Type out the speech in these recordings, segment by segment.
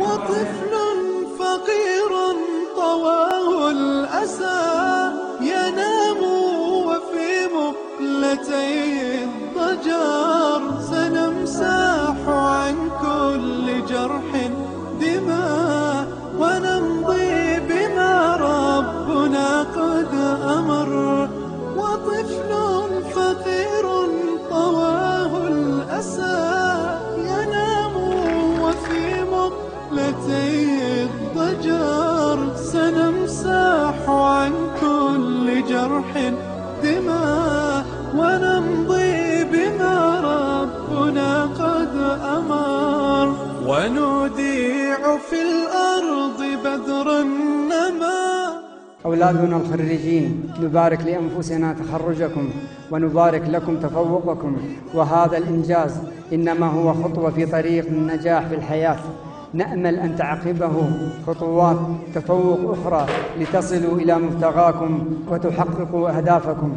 وطفل فقير طواه الأسى ينام وفي مقلتي الضجر سنمسح عن كل جرح دماء ونمضي بما ربنا قد أمر. وطفل فقير طواه الأسى ينام وفي مقلتي الضجر سنمسح عن كل جرح دماء ونمضي بما ربنا قد أمر. ونوديع في الأرض بدر النما. أولادنا الخريجين، نبارك لأنفسنا تخرجكم ونبارك لكم تفوقكم، وهذا الإنجاز إنما هو خطوة في طريق النجاح في الحياة. نأمل أن تعقبه خطوات تفوق أخرى لتصلوا إلى مبتغاكم وتحققوا أهدافكم.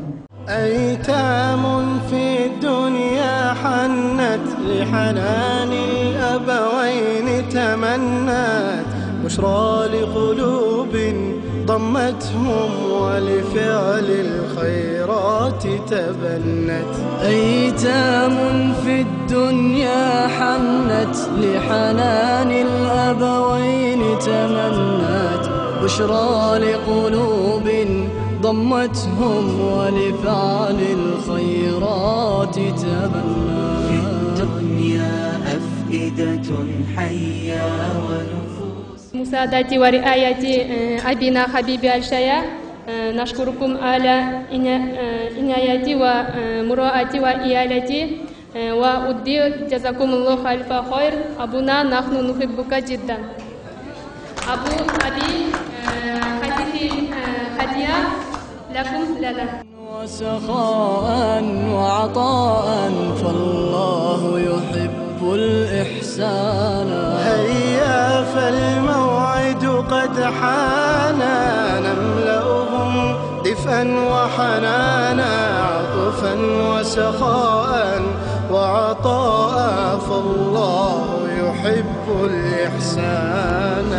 أيتام في الدنيا حنت لحنان الأبوين تمنت بشرى لقلوب ضمتهم ولفعل الخيرات تبنت. أيتام في الدنيا حنت لحنان الأبوين تمنت بشرى لقلوب ضمتهم ولفعل الخيرات تبنت. في الدنيا أفئدة حية ونفوس. مساعدة ورعاية أبينا حبيبي الشيخ، نشكركم على عنايتي ومراعاتي وإيالتي وأدي جزاكم الله ألف خير. أبونا نحن نحبك جدا. أبي هدية لكم لنا. وسخاء وعطاء فالله يحب الإحسان. هيا فالموعد قد حان نملأهم دفئا وحنانا عطفا وسخاء وعطاء فالله يحب الإحسان.